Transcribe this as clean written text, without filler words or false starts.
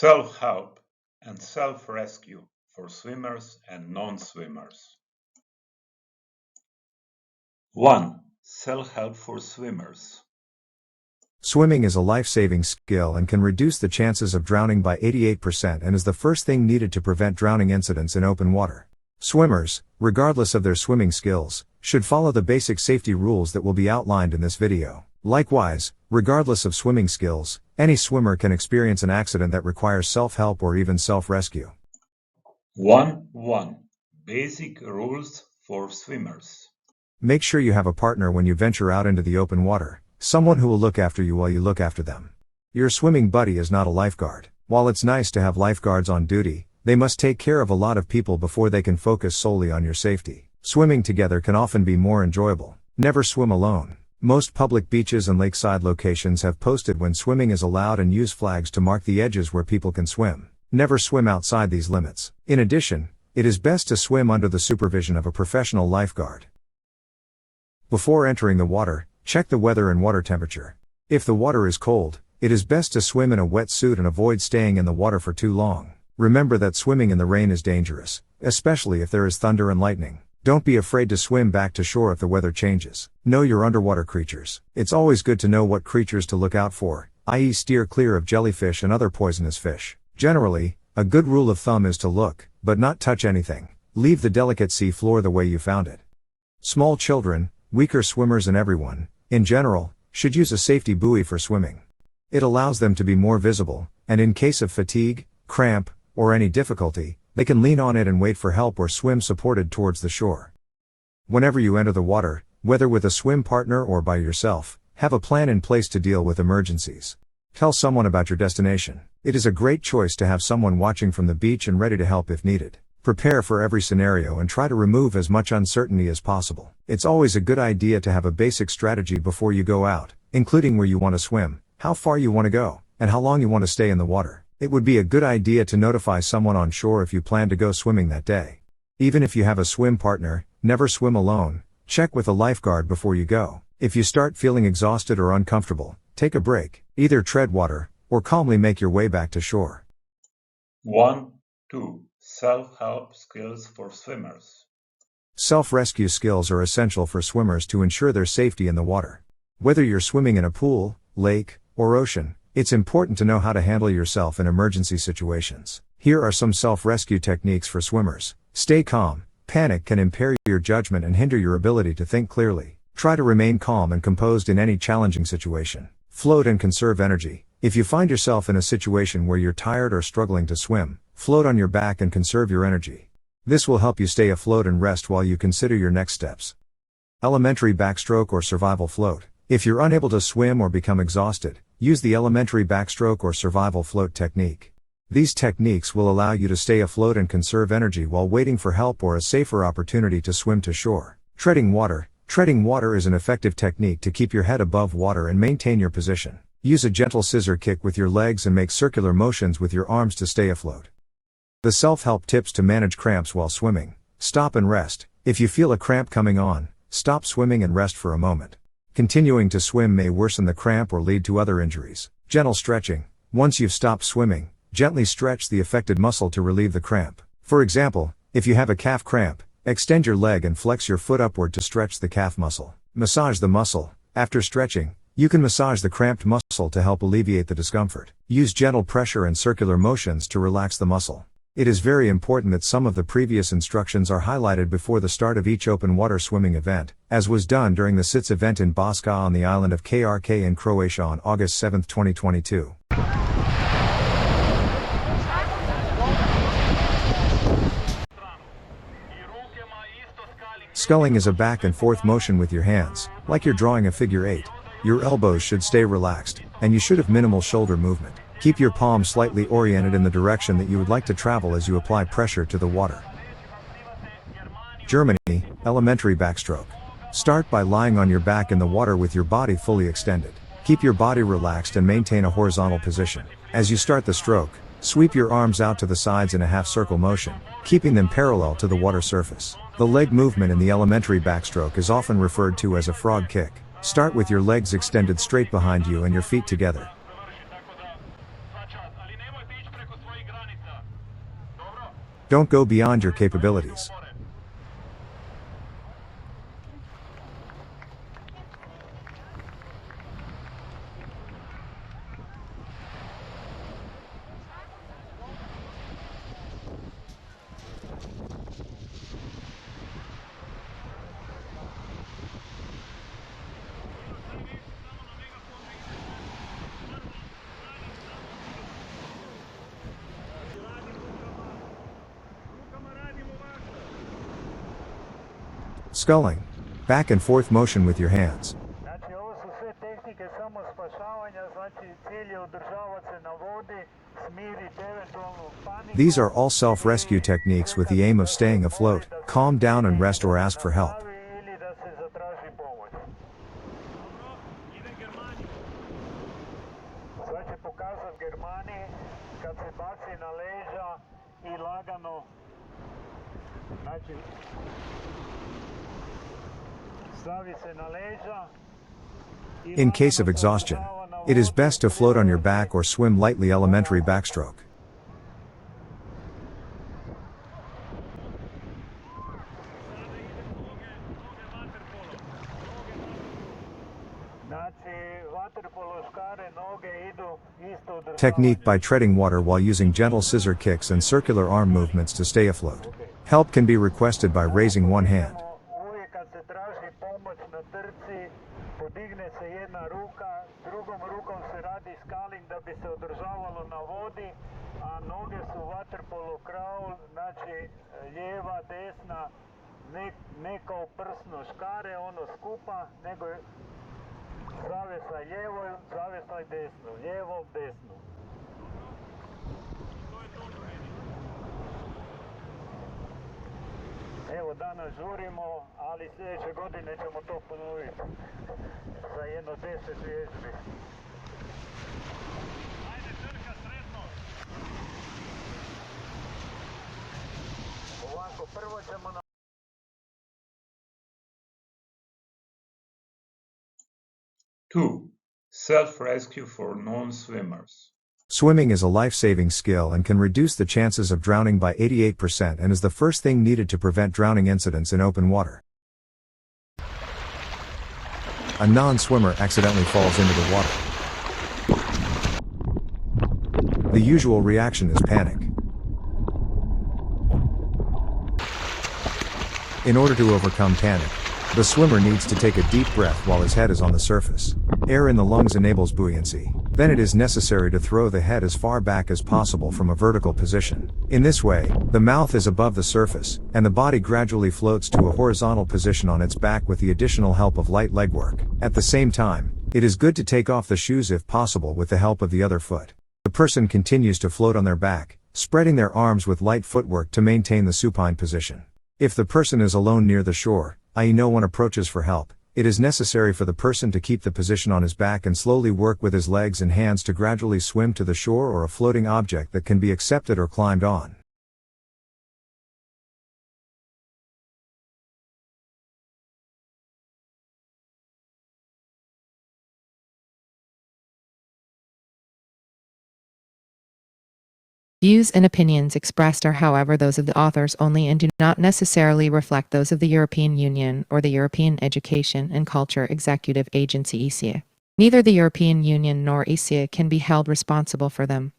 Self-help and self-rescue for swimmers and non-swimmers. 1. Self-help for swimmers. Swimming is a life-saving skill and can reduce the chances of drowning by 88% and is the first thing needed to prevent drowning incidents in open water. Swimmers, regardless of their swimming skills, should follow the basic safety rules that will be outlined in this video. Likewise, regardless of swimming skills, any swimmer can experience an accident that requires self-help or even self-rescue. 1. Basic rules for swimmers. Make sure you have a partner when you venture out into the open water, someone who will look after you while you look after them. Your swimming buddy is not a lifeguard. While it's nice to have lifeguards on duty, they must take care of a lot of people before they can focus solely on your safety. Swimming together can often be more enjoyable. Never swim alone. Most public beaches and lakeside locations have posted when swimming is allowed and use flags to mark the edges where people can swim. Never swim outside these limits. In addition, it is best to swim under the supervision of a professional lifeguard. Before entering the water, check the weather and water temperature. If the water is cold, it is best to swim in a wetsuit and avoid staying in the water for too long. Remember that swimming in the rain is dangerous, especially if there is thunder and lightning. Don't be afraid to swim back to shore if the weather changes. Know your underwater creatures. It's always good to know what creatures to look out for, i.e. steer clear of jellyfish and other poisonous fish. Generally, a good rule of thumb is to look, but not touch anything. Leave the delicate sea floor the way you found it. Small children, weaker swimmers and everyone, in general, should use a safety buoy for swimming. It allows them to be more visible, and in case of fatigue, cramp, or any difficulty, they can lean on it and wait for help or swim supported towards the shore. Whenever you enter the water, whether with a swim partner or by yourself, have a plan in place to deal with emergencies. Tell someone about your destination. It is a great choice to have someone watching from the beach and ready to help if needed. Prepare for every scenario and try to remove as much uncertainty as possible. It's always a good idea to have a basic strategy before you go out, including where you want to swim, how far you want to go, and how long you want to stay in the water. It would be a good idea to notify someone on shore if you plan to go swimming that day. Even if you have a swim partner, never swim alone. Check with a lifeguard before you go. If you start feeling exhausted or uncomfortable, take a break. Either tread water, or calmly make your way back to shore. 2. Self-help skills for swimmers. Self-rescue skills are essential for swimmers to ensure their safety in the water. Whether you're swimming in a pool, lake, or ocean, it's important to know how to handle yourself in emergency situations. Here are some self-rescue techniques for swimmers. Stay calm. Panic can impair your judgment and hinder your ability to think clearly. Try to remain calm and composed in any challenging situation. Float and conserve energy. If you find yourself in a situation where you're tired or struggling to swim, float on your back and conserve your energy. This will help you stay afloat and rest while you consider your next steps. Elementary backstroke or survival float. If you're unable to swim or become exhausted, use the elementary backstroke or survival float technique. These techniques will allow you to stay afloat and conserve energy while waiting for help or a safer opportunity to swim to shore. Treading water. Treading water is an effective technique to keep your head above water and maintain your position. Use a gentle scissor kick with your legs and make circular motions with your arms to stay afloat. The self-help tips to manage cramps while swimming. Stop and rest. If you feel a cramp coming on, stop swimming and rest for a moment. Continuing to swim may worsen the cramp or lead to other injuries. Gentle stretching. Once you've stopped swimming, gently stretch the affected muscle to relieve the cramp. For example, if you have a calf cramp, extend your leg and flex your foot upward to stretch the calf muscle. Massage the muscle. After stretching, you can massage the cramped muscle to help alleviate the discomfort. Use gentle pressure and circular motions to relax the muscle. It is very important that some of the previous instructions are highlighted before the start of each open water swimming event, as was done during the SITS event in Baska on the island of KRK in Croatia on August 7, 2022. Sculling is a back and forth motion with your hands, like you're drawing a figure 8. Your elbows should stay relaxed, and you should have minimal shoulder movement. Keep your palms slightly oriented in the direction that you would like to travel as you apply pressure to the water. Germany, elementary backstroke. Start by lying on your back in the water with your body fully extended. Keep your body relaxed and maintain a horizontal position. As you start the stroke, sweep your arms out to the sides in a half-circle motion, keeping them parallel to the water surface. The leg movement in the elementary backstroke is often referred to as a frog kick. Start with your legs extended straight behind you and your feet together. Don't go beyond your capabilities. Sculling. Back and forth motion with your hands. Znači, ovo su sve tehnike samo spašavanja, znači cilj je održavati se na vodi, smiriti eventualnu paniku. These are all self-rescue techniques with the aim of staying afloat, calm down and rest or ask for help. Ili da se zatraži pomoć. Sad će pokazati Germaniji kad se baci na leđa i lagano, znači, stavi se na leđa. In case of exhaustion, it is best to float on your back or swim lightly elementary backstroke. Technique by treading water while using gentle scissor kicks and circular arm movements to stay afloat. Help can be requested by raising one hand. Uvijek kad se traži pomoć na trci, podigne se jedna ruka, drugom rukom se radi scaling da bi se održavalo na vodi, a noge su waterpolo crawl, znači lijeva, desna, ne kao prsno škare, ono skupa, nego zavesaj lijevo, zavesaj desno, lijevo, desno. Evo, danas žurimo, ali sljedeće godine ćemo to ponoviti za jedno 10 vježbi. Ajde, trka sredno. Ovako, prvo ćemo na... Two, self-rescue for non-swimmers. Swimming is a life-saving skill and can reduce the chances of drowning by 88% and is the first thing needed to prevent drowning incidents in open water. A non-swimmer accidentally falls into the water. The usual reaction is panic. In order to overcome panic, the swimmer needs to take a deep breath while his head is on the surface. Air in the lungs enables buoyancy. Then it is necessary to throw the head as far back as possible from a vertical position. In this way, the mouth is above the surface, and the body gradually floats to a horizontal position on its back with the additional help of light leg work. At the same time, it is good to take off the shoes if possible with the help of the other foot. The person continues to float on their back, spreading their arms with light footwork to maintain the supine position. If the person is alone near the shore, i.e. no one approaches for help, it is necessary for the person to keep the position on his back and slowly work with his legs and hands to gradually swim to the shore or a floating object that can be accepted or climbed on. Views and opinions expressed are however those of the authors only and do not necessarily reflect those of the European Union or the European Education and Culture Executive Agency ESEA. Neither the European Union nor ESEA can be held responsible for them.